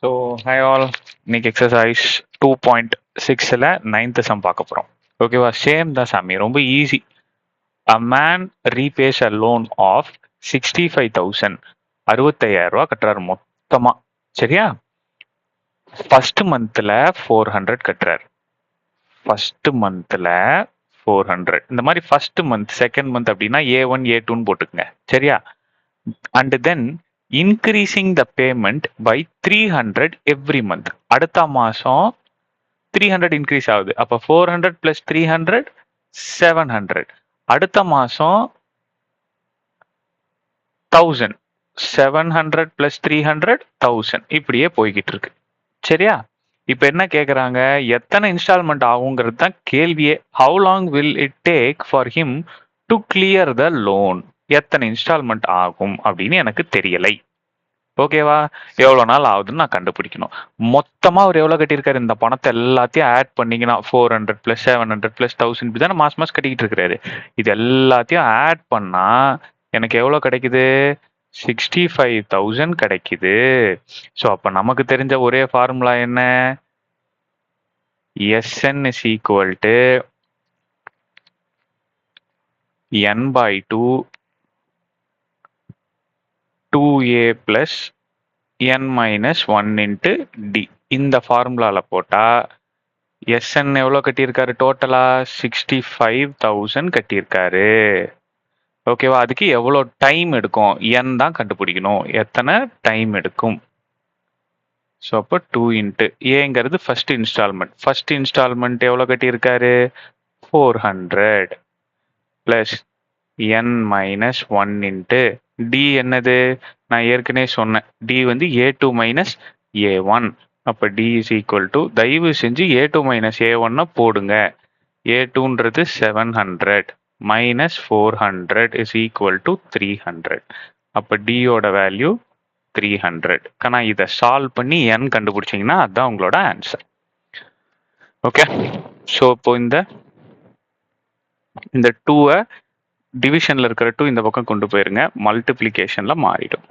So hi all, இன்னைக்கு exercise 2.6ல் 9th sum பார்க்க போகிறோம். ஓகேவா? சேம் தான் சாமி, ரொம்ப easy. A man repays a loan of 65,000, 65,000 கட்டுறாரு மொத்தமாக. சரியா? ஃபர்ஸ்ட் மந்த்தில் 400 கட்டுறாரு. ஃபர்ஸ்ட் மந்த்தில் 400. இந்த மாதிரி ஃபர்ஸ்ட் மந்த், செகண்ட் மந்த் அப்படின்னா A1 A2ன்னு போட்டுக்கங்க. சரியா? And then increasing the payment by 300 every month. அடுத்த மாசம் 300 இன்க்ரீஸ் ஆகுது. அப்ப 400 பிளஸ் 300 700. அடுத்த மாசம் 1000. 700 பிளஸ் 300 1000. இப்படியே போய்கிட்டு இருக்கு. சரியா? இப்ப என்ன கேக்குறாங்க, எத்தனை இன்ஸ்டால்மெண்ட் ஆகுங்கிறது தான் கேள்வியே. How long will it take for him to clear the loan? எத்தனை இன்ஸ்டால்மெண்ட் ஆகும் அப்படின்னு எனக்கு தெரியலை. ஓகேவா? எவ்வளோ நாள் ஆகுதுன்னு நான் கண்டுபிடிக்கணும். மொத்தமாக அவர் எவ்வளோ கட்டியிருக்காரு? இந்த பணத்தை எல்லாத்தையும் ஆட் பண்ணிங்கன்னா 400 ப்ளஸ் 700 ப்ளஸ் 1000 இப்படி தானே மாதம் மாதம் கட்டிக்கிட்டு இருக்கிறாரு. இது எல்லாத்தையும் ஆட் பண்ணால் எனக்கு எவ்வளோ கிடைக்குது? 65,000 கிடைக்குது. ஸோ அப்போ நமக்கு தெரிஞ்ச ஒரே ஃபார்முலா என்ன? Sn is equal to n by 2 2a plus n minus 1 into d. இந்த ஃபார்முலால போட்டா Sn எவ்வளோ கட்டியிருக்காரு? டோட்டலா 65,000 கட்டியிருக்காரு. ஓகேவா? அதுக்கு எவ்வளோ டைம் எடுக்கும்? n தான் கண்டுபிடிக்கணும். எத்தனை டைம் எடுக்கும்? ஸோ அப்போ 2 இன்ட்டு ஏங்கிறது ஃபர்ஸ்ட் இன்ஸ்டால்மெண்ட். ஃபர்ஸ்ட் இன்ஸ்டால்மெண்ட் எவ்வளோ கட்டியிருக்காரு? 400 plus n minus 1 into d என்னது? நான் ஏற்கனவே சொன்னேன், டி வந்து A2 மைனஸ் A1. அப்போ டி இஸ் ஈக்குவல் டு, தயவு செஞ்சு A2 மைனஸ் A1 போடுங்க. A2ன்றது 700 மைனஸ் 400 இஸ் ஈக்குவல் டு 300. அப்போ டியோட வேல்யூ 300. ஆனால் இதை சால்வ் பண்ணி n கண்டுபிடிச்சிங்கன்னா அதுதான் உங்களோட ஆன்சர். ஓகே, ஸோ இப்போ இந்த 2-ஐ டிவிஷனில் இருக்கிற 2 இந்த பக்கம் கொண்டு போயிருங்க, மல்டிப்ளிகேஷனில் மாறிடும்.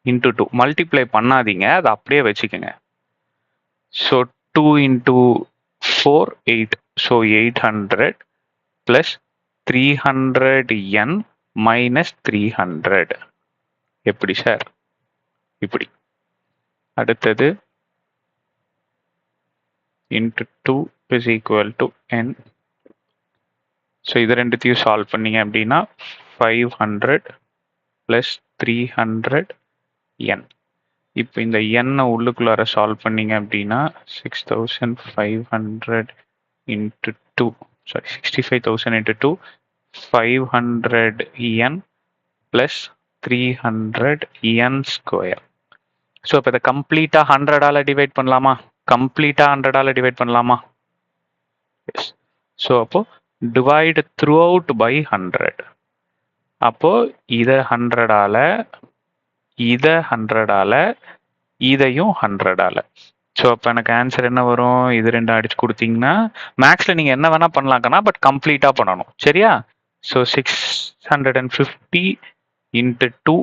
இன்ட்டு 2 மல்டிப்ளை பண்ணாதீங்க, அதை அப்படியே வச்சுக்கோங்க. So 2 into 4 8. So 800 plus 300n minus 300. எப்படி சார்? இப்படி. அடுத்தது into 2 is equal to n. So இது ரெண்டுத்தையும் சால்வ் பண்ணீங்க அப்படின்னா 500 ப்ளஸ் 300n. இப்போ இந்த n உள்ளுக்குள்ளார சால்வ் பண்ணீங்க அப்படின்னா 6500 into 2, sorry 65,000 into 2, 500n plus 300n square. So இப்போ இதை கம்ப்ளீட்டாக 100ஆல் டிவைட் பண்ணலாமா? கம்ப்ளீட்டாக 100ஆல் டிவைட் பண்ணலாமா? எஸ். ஸோ அப்போ டிவைட் த்ரூ அவுட் பை 100. அப்போ இதை 100ஆல், இதை 100ஆல், இதையும் 100ஆல். ஸோ அப்போ எனக்கு ஆன்சர் என்ன வரும்? இது ரெண்டு அடிச்சு கொடுத்தீங்கன்னா, மேக்ஸில் நீங்கள் என்ன வேணால் பண்ணலாக்கண்ணா, பட் கம்ப்ளீட்டாக பண்ணணும். சரியா? So 650 into 2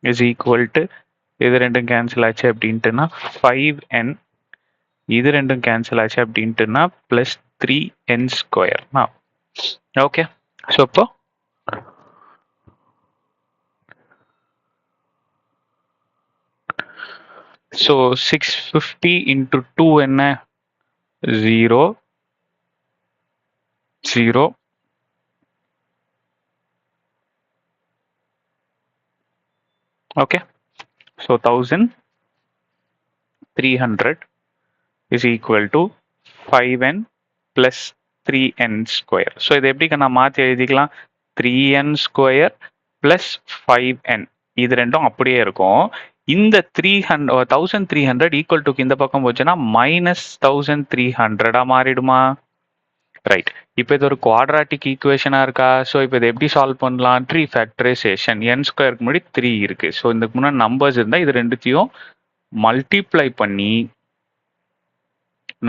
is equal to, இது ரெண்டும் கேன்சல் ஆச்சு அப்படின்ட்டுனா 5n. இது ரெண்டும் கேன்சல் ஆச்சு அப்படின்ட்டுனா ப்ளஸ் 3n ஸ்கொயர்னா. ஓகே, ஸோ இப்போ ஸோ 650 இன்ட்டு 2 என்ன? 0 0. Okay, so 1300 is equal to 5n plus 3n square. So இதை எப்படி நான் மாற்றி எழுதிக்கலாம்? 3n square plus 5n. இது ரெண்டும் அப்படியே இருக்கும். இந்த 1300 ஈக்குவல் டுக்கு இந்த பக்கம் போச்சுன்னா மைனஸ் 1300 மாறிடுமா? ரைட். இப்போ இது ஒரு குவாட்ராட்டிக் ஈக்குவேஷனாக இருக்கா? ஸோ இப்போ இதை எப்படி சால்வ் பண்ணலாம்? 3 ஃபேக்டரைசேஷன். n ஸ்கொயருக்கு முன்னாடி 3 இருக்கு. ஸோ இதுக்கு முன்னாடி நம்பர்ஸ் இருந்தால் இது ரெண்டுத்தையும் மல்டிப்ளை பண்ணி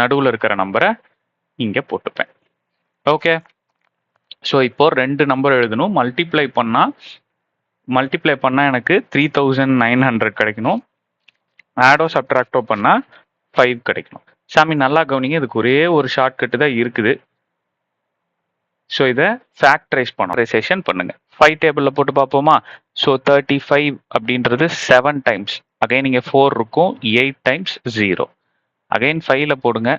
நடுவில் இருக்கிற நம்பரை இங்கே போட்டுப்பேன். ஓகே, ஸோ இப்போ 2 நம்பர் எழுதணும். மல்டிப்ளை பண்ணால் எனக்கு 3900 கிடைக்கணும். ஆடோ சப்ட்ராக்டோ பண்ணா 5 கிடைக்கும். சாமி நல்லா கவனிங்க, இதுக்கு ஒரே ஒரு ஷார்ட்கட் தான் இருக்குது. ஸோ இதை ஃபேக்டரைசேஷன் பண்ணுங்க. 5 டேபிளில் போட்டு பார்ப்போமா? ஸோ 35 அப்படின்றது 7 டைம்ஸ். அகைன் இங்கே 4 இருக்கும், 8 டைம்ஸ் 0. அகைன் 5ல போடுங்க.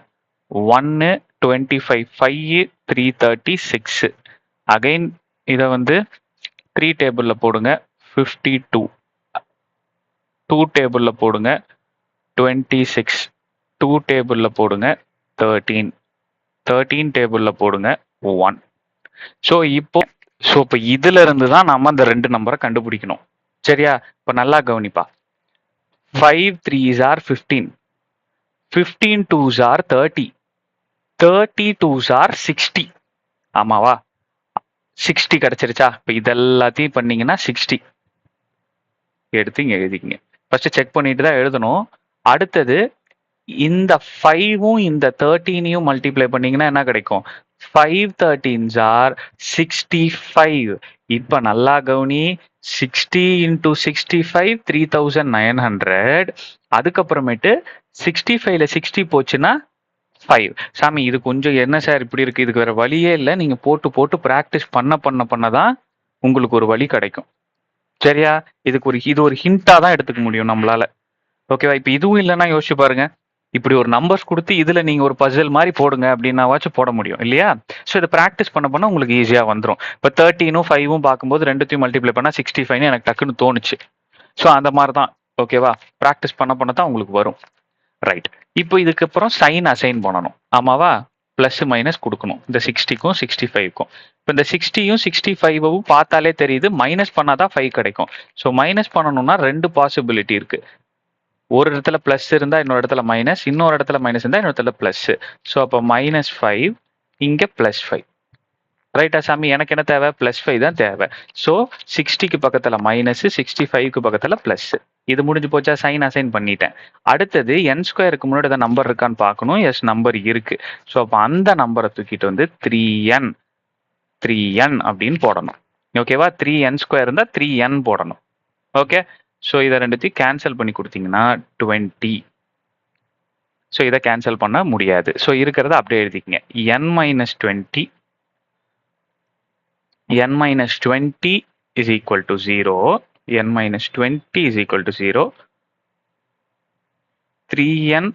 1 25 5 336. அகைன் இதை வந்து 3 டேபிளில் போடுங்க. 52. 2 டேபிளில் போடுங்க. 26. 2 டேபிளில் போடுங்க. 13. 13 டேபிளில் போடுங்க. 1. ஸோ இப்போ இதுல இருந்து தான் நம்ம அந்த 2 நம்பரை கண்டுபிடிக்கணும். சரியா? இப்போ நல்லா கவனிப்பா. 5 3s are 15. 15 2s are 30. 30 2s are 60. ஆமாவா? 60 கிடைச்சிருச்சா? இப்போ இதெல்லாத்தையும் பண்ணீங்கன்னா 60 எடுத்து இங்க எழுதிக்கங்க. ஃபர்ஸ்ட் செக் பண்ணிட்டு தான் எழுதணும். அடுத்தது இந்த 5ம் இந்த 13யும் மல்டிப்ளை பண்ணீங்கன்னா என்ன கிடைக்கும்? 5 13s are 65. இப்ப நல்லா கவனி. 60 into 65 3900. அதுக்கப்புறமேட்டு 65ல 60 போச்சுன்னா 5. சாமி இது கொஞ்சம் என்ன சார் இப்படி இருக்கு? இதுக்கு வேற வழியே இல்லை. நீங்க போட்டு போட்டு பிராக்டிஸ் பண்ணதான் உங்களுக்கு ஒரு வழி கிடைக்கும். சரியா? இது ஒரு ஹிண்டா தான் எடுத்துக்க முடியும் நம்மளால. ஓகேவா? இப்ப இதுவும் இல்லைன்னா யோசிச்சு பாருங்க. இப்படி ஒரு நம்பர்ஸ் கொடுத்து இதுல நீங்க ஒரு பசில் மாதிரி போடுங்க அப்படின்னாவாச்சும் போட முடியும் இல்லையா? ஸோ இதை ப்ராக்டிஸ் பண்ண உங்களுக்கு ஈஸியா வந்துடும். இப்போ 13ம் 5ம் பார்க்கும்போது ரெண்டுத்தையும் மல்டிப்ளை பண்ணா 65 எனக்கு டக்குன்னு தோணுச்சு. ஸோ அந்த மாதிரி தான். ஓகேவா? ப்ராக்டிஸ் பண்ண தான் உங்களுக்கு வரும். ரைட். இப்போ இதுக்கப்புறம் சைன் அசைன் பண்ணணும். ஆமாவா? பிளஸ் மைனஸ் கொடுக்கணும் இந்த 60க்கும் 65க்கும். இப்போ இந்த 60யும் 65வும் பார்த்தாலே தெரியுது, மைனஸ் பண்ணாதான் 5 கிடைக்கும். ஸோ மைனஸ் பண்ணணும்னா 2 பாசிபிலிட்டி இருக்கு. ஒரு இடத்துல பிளஸ் இருந்தா இன்னொரு இடத்துல மைனஸ், இன்னொரு இடத்துல மைனஸ் இருந்தா இன்னொரு இடத்துல பிளஸ். ஸோ அப்போ -5 இங்க +5. ரைட்டா சாமி? எனக்கு என்ன தேவை? +5 தான் தேவை. ஸோ 60க்கு பக்கத்துல மைனஸ், 65க்கு பக்கத்துல பிளஸ். இது முடிஞ்சு போச்சா? சைன் அசைன் பண்ணிட்டேன். அடுத்தது n²க்கு முன்னாடி ஏதாவது நம்பர் இருக்கான்னு பார்க்கணும். எஸ், நம்பர் இருக்கு. ஸோ அப்போ அந்த நம்பரை தூக்கிட்டு வந்து 3n அப்படின்னு போடணும். ஓகேவா? 3n² இருந்தா 3n போடணும். ஓகே. ஸோ இதை ரெண்டுத்தையும் கேன்சல் பண்ணி கொடுத்தீங்கன்னா 20. ஸோ இதை கேன்சல் பண்ண முடியாது. ஸோ இருக்கிறத அப்படியே எழுதிக்கங்க. n-20 is equal to 0. n-20 is equal to 0. 3n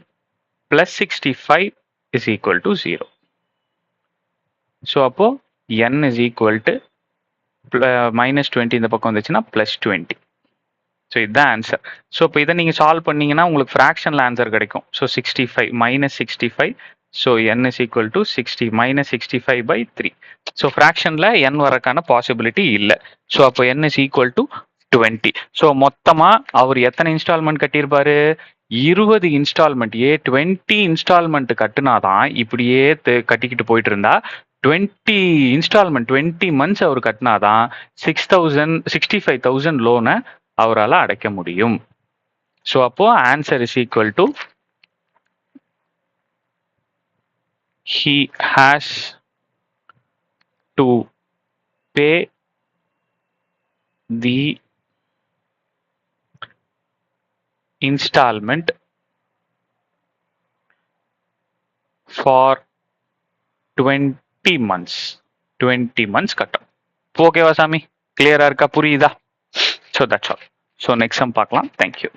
plus 65 is equal to 0. So அப்போ n is equal to -20 இந்த பக்கம் வந்துச்சுன்னா +20. ஸோ இதுதான் ஆன்சர். ஸோ இப்போ இதை நீங்கள் சால்வ் பண்ணீங்கன்னா உங்களுக்கு ஃப்ராக்ஷனில் ஆன்சர் கிடைக்கும். So 65 -65. So n is equal to 60 -65/3. So ஃப்ராக்ஷனில் n வரக்கான பாசிபிலிட்டி இல்லை. ஸோ அப்போ n is equal to 20. So மொத்தமாக அவர் எத்தனை இன்ஸ்டால்மெண்ட் கட்டியிருப்பாரு? 20 இன்ஸ்டால்மெண்ட். 20 இன்ஸ்டால்மெண்ட் கட்டுனாதான் இப்படியே கட்டிக்கிட்டு போயிட்டு இருந்தா 20 இன்ஸ்டால்மெண்ட் 20 months அவர் கட்டினாதான் 65,000 லோனை அவரால் அடைக்க முடியும். ஸோ அப்போ answer is equal to he has to pay the installment for 20 months. 20 months கட்டும். ஓகேவா சாமி? கிளியரா இருக்கா? புரியுதா? So that's all. So next sum பார்க்கலாம். தேங்க்யூ.